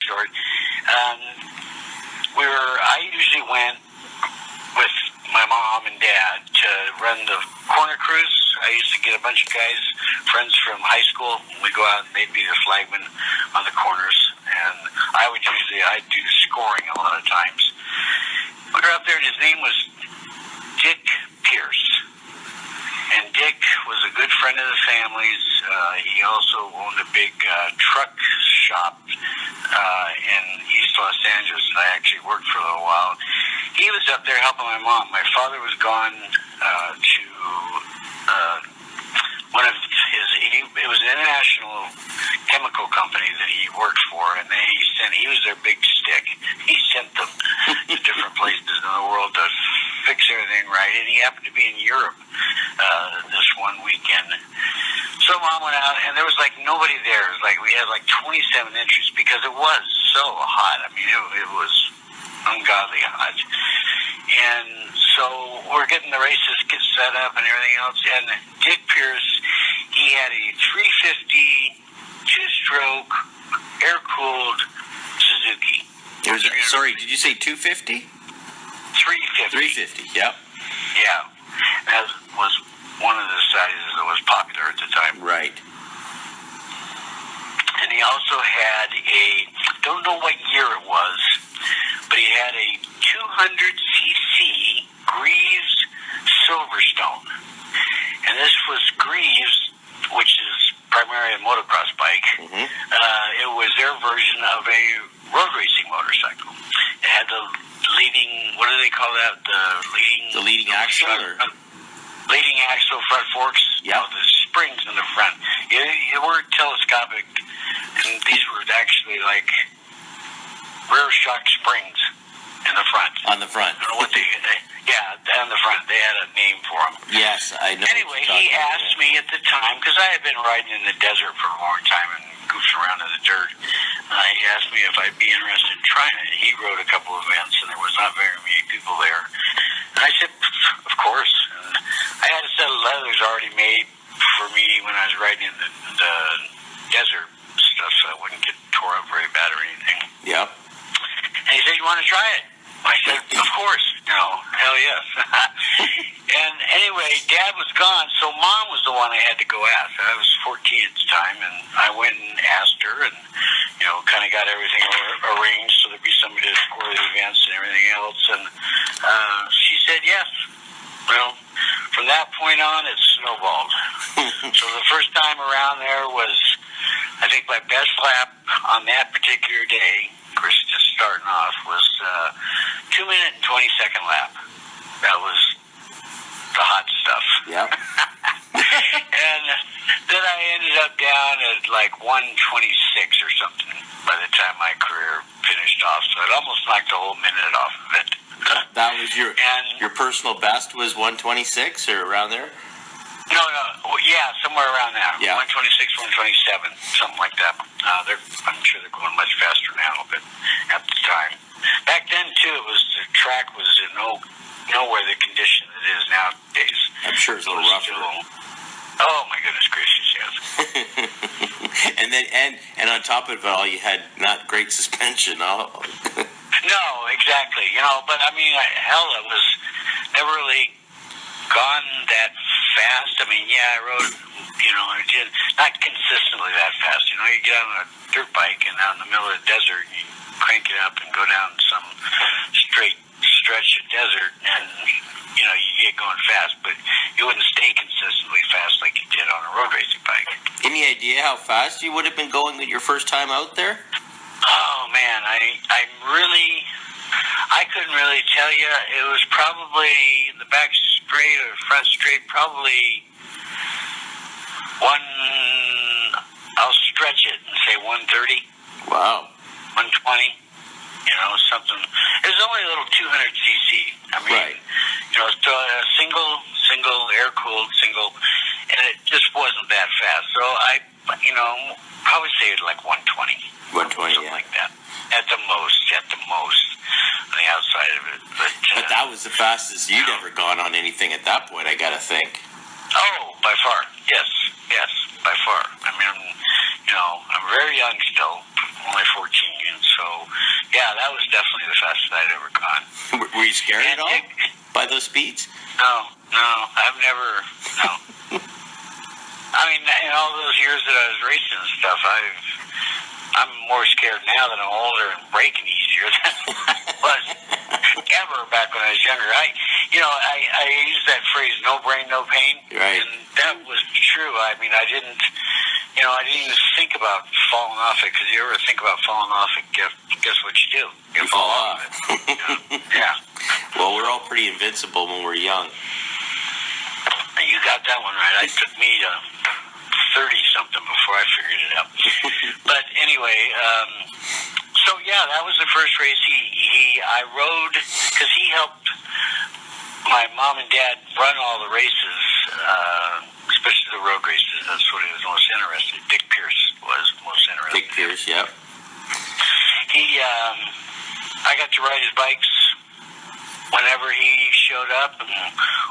short, I usually went with my mom and dad to run the corner cruise. I used to get a bunch of guys, friends from high school. We'd go out and they'd be the flagmen on the corners. And I'd do the scoring a lot of times. We were out there and his name was Dick Pierce. And Dick was a good friend of the family's. He also owned a big truck shop in East Los Angeles that I actually worked for a little while. He was up there helping my mom. My father was gone to one of it was an international chemical company that he worked for, and he was their big stick. He sent them to different places in the world to fix everything right, and he happened to be in Europe this one weekend. So Mom went out, and there was like nobody there. It was like we had like 27 entries because it was so hot. I mean, it was ungodly hot. And so we're getting the races get set up and everything else. And Dick Pierce, he had a 350 two-stroke air-cooled Suzuki. Sorry, did you say 250? 350. 350, yep. Yeah. That was one of the sizes that was popular at the time. Right. And he also had don't know what year it was, but he had a 200cc Greaves Silverstone. And this was Greaves, which is primarily a motocross bike. Mm-hmm. It was their version of a road racing motorcycle. It had the leading, what do they call that? The leading axle? Leading axle, front forks. Yeah. The springs in the front. They were telescopic, and these were actually like rear shock springs in the front. On the front. I don't know what on the front. They had a name for them. Yes, I know. Anyway, he asked me at the time, because I had been riding in the desert for a long time and goofing around in the dirt. He asked me if I'd be interested in trying it. He rode a couple of events, and there was not very many people there. And I said, of course. And I had a set of leathers already made for me when I was riding in the desert stuff, so I wouldn't get tore up very bad or anything. Yeah. And he said, you want to try it? I said, of course. Hell yes. And anyway, Dad was gone, so Mom was the one I had to go ask. I was 14 at the time, and I went and asked her and, kind of got everything arranged so there'd be somebody to score the events and everything else. And she said yes. Well, from that point on, it snowballed. So the first time around there was, I think my best lap on that particular day, of course, just starting off, was 2 minute and 20-second lap. That was the hot stuff. Yeah. And then I ended up down at like 126 or something by the time my career finished off. So it almost knocked a whole minute off of it. That was your personal best was 126 or around there? No, yeah, somewhere around there. Yeah. 126, 127, something like that. I'm sure they're going much faster now, but at the time. Back then, too, the track was in nowhere the condition it is nowadays. I'm sure it's a little rougher. Oh, my goodness gracious, yes. And then, and on top of it all, you had not great suspension. No, exactly. But I mean, hell, it was never really gone that fast. I mean, yeah, I rode, not consistently that fast. You get on a dirt bike and out in the middle of the desert, you crank it up and go down some straight stretch of desert, and you get going fast, but you wouldn't stay consistently fast like you did on a road racing bike. Any idea how fast you would have been going your first time out there? Oh man, I couldn't really tell you. It was probably the back straight or front straight, probably I'll stretch it and say 130. Wow. 120. Something. It was only a little 200cc. I mean, right. So a single air-cooled single, and it just wasn't that fast. So I, probably say it like 120. 120, something like that. At the most, on the outside of it. But that was the fastest you'd ever gone on anything at that point, I gotta think. Oh, by far. Yes, by far. I mean, I'm very young still, only 14, and so that I'd ever gone. Were you scared at all by those speeds? No, I've never, no. I mean, in all those years that I was racing and stuff, I'm more scared now that I'm older and braking easier than I was ever back when I was younger. I use that phrase, no brain, no pain. Right. And that was true. I mean, I didn't even think about falling off it, because you ever think about falling off it, guess what you do? You fall off it. Yeah. Well, we're all pretty invincible when we're young. You got that one right. It took me to 30-something before I figured it out. But anyway, so yeah, that was the first race I rode, because he helped my mom and dad run all the races, especially the road races. That's what he was most interested in. Dick Pierce was most interested. Dick Pierce, yep. I got to ride his bikes whenever he showed up, and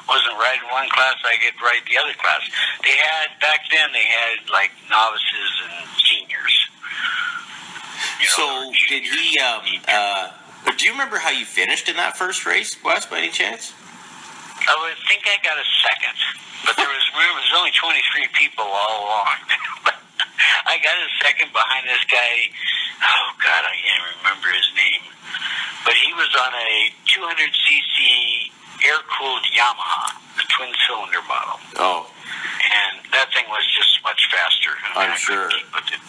wasn't riding one class, I get ride the other class. Back then they had like novices and seniors. So did he, do you remember how you finished in that first race, Wes, by any chance? I would think I got a second, but there was only 23 people all along. I got a second behind this guy. Oh God, I can't remember his name, but he was on a 200cc air-cooled Yamaha, a twin-cylinder model. Oh, and that thing was just much faster. I'm sure. Keep with it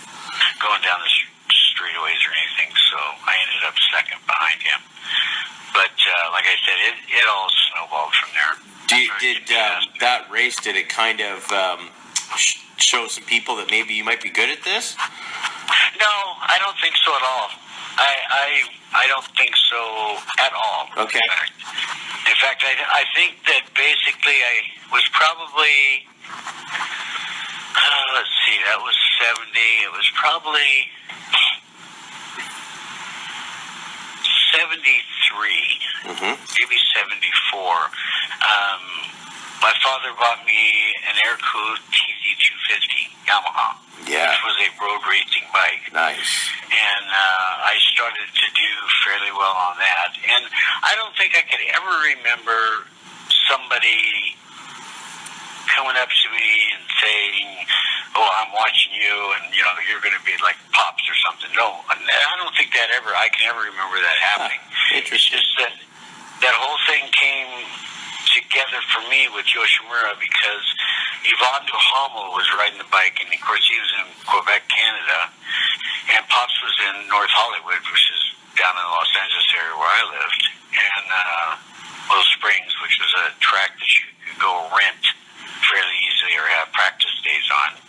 going down the straightaways or anything, so I ended up second behind him. But like I said, it all snowballed from there. Did that race, did it kind of show some people that maybe you might be good at this? No, I don't think so at all. I don't think so at all. Okay. In fact, I think that basically I was probably, let's see, that was 70. It was probably 73, maybe 74. My father bought me an air-cooled TZ250 Yamaha, which was a road racing bike. Nice. And I started to do fairly well on that. And I don't think I could ever remember somebody coming up to me and saying, "Oh, I'm watching you, and you're going to be like Pops or something." No, I don't think I can ever remember that happening. It's just that whole thing came together for me with Yoshimura, because Yvonne Duhamel was riding the bike, and of course he was in Quebec, Canada, and Pops was in North Hollywood, which is down in the Los Angeles area where I lived, and Willow Springs, which was a track that you could go rent fairly easily or have practice days on.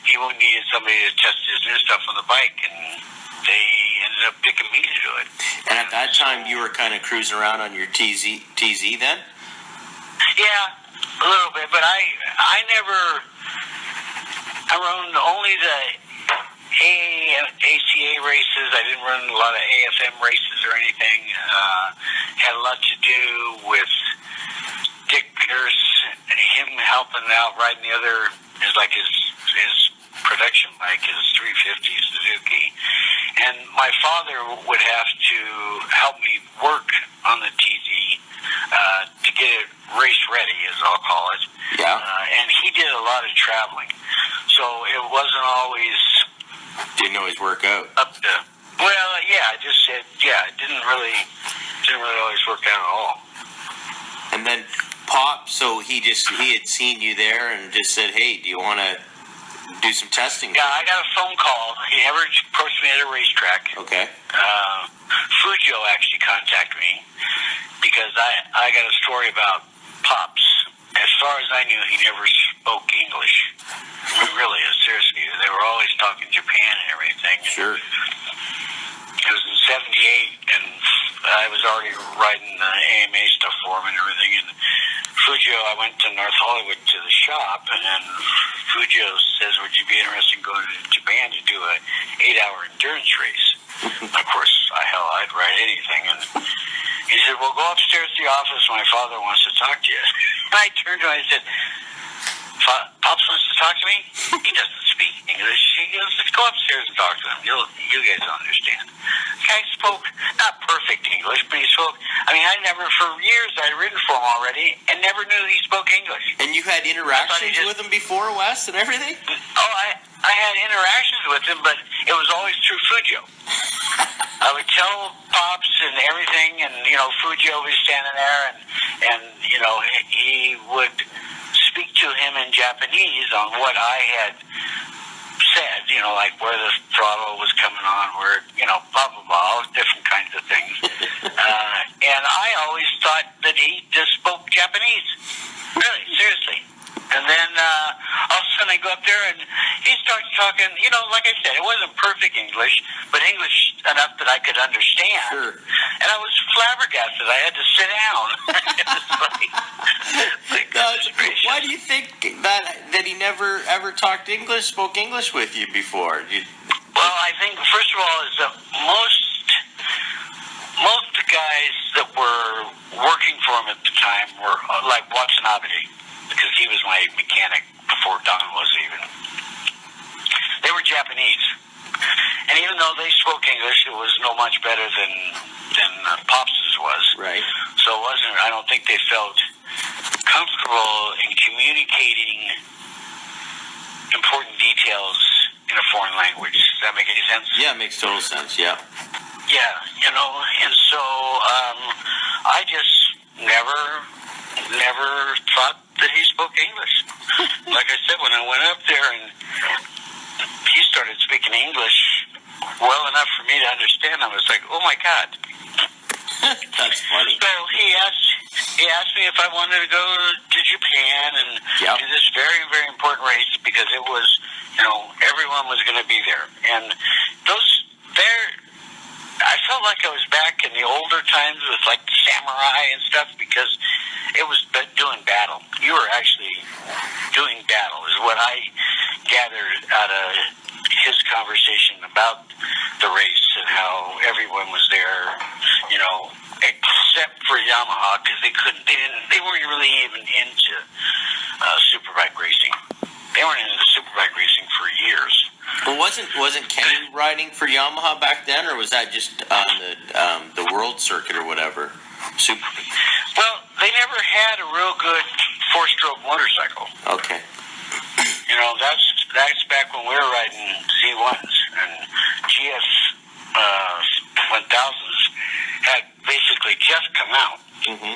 He needed somebody to test his new stuff on the bike, and they ended up picking me to do it. And at that time, you were kind of cruising around on your TZ then? Yeah, a little bit, but I run only the ACA races. I didn't run a lot of AFM races or anything. Had a lot to do with Dick Pierce and him helping out riding the other, his production bike, his 350 Suzuki. And my father would have to help me work on the TZ to get it race ready, as I'll call it. Yeah. And he did a lot of traveling, so it wasn't always. Didn't always work out. Up to. Well, yeah, it didn't really always work out at all. And then Pop, so he had seen you there and just said, "Hey, do you want to do some testing?" Yeah, I got a phone call. He never approached me at a racetrack. Okay. Fujo actually contacted me because I got a story about Pops. As far as I knew, he never spoke English. Really, seriously. They were always talking Japan and everything. Sure. It was in 78, and I was already writing the AMA stuff for him and everything. And Fujo, I went to North Hollywood to the shop, and then Fujo says, "Would you be interested in going to Japan to do an 8-hour endurance race?" Of course, I'd write anything. And he said, "Well, go upstairs to the office. My father wants to talk to you." And I turned to him and I said, "Pops wants to talk to me? He doesn't speak English. he goes, let's go upstairs and talk to him. You guys will understand. The guy spoke not perfect English, but he spoke. I mean, for years I'd written for him already and never knew he spoke English. And you had interactions with him before, Wes, and everything? Oh, I had interactions with him, but it was always through Fujo. I would tell Pops and everything, and, Fujo was standing there, and he would speak to him in Japanese on what I had said, like where the throttle was coming on, where, blah, blah, blah, all different kinds of things. And I always thought that he just spoke Japanese. Really, seriously. And then all of a sudden I go up there and he starts talking, like I said, it wasn't perfect English, but English enough that I could understand. Sure. And I was flabbergasted. I had to sit down. Why do you think that he never ever spoke English with you before? Well, I think, first of all, is that most guys that were working for him at the time were like Watanabe, because he was my mechanic before Don was even. They were Japanese. And even though they spoke English, it was no much better than Pops's was. Right. So it wasn't, I don't think they felt comfortable in communicating important details in a foreign language. Does that make any sense? Yeah, it makes total sense, yeah. Yeah, and so I just never thought that he spoke English. Like I said, when I went up there and he started speaking English well enough for me to understand, I was like, oh my God. That's funny. So he asked me if I wanted to go to Japan and do this very, very important race, because it was, everyone was going to be there. And I felt like I was back in the older times with like samurai and stuff, because it was doing battle. You were actually doing battle, is what I gathered out of his conversation about the race and how everyone was there, except for Yamaha, because they weren't really even into superbike racing. They weren't into superbike racing for years. Well, wasn't Kenny riding for Yamaha back then, or was that just on the world circuit or whatever? Well, they never had a real good four-stroke motorcycle. Okay. That's back when we were riding Z1s, and GS 1000s had basically just come out. Mm-hmm.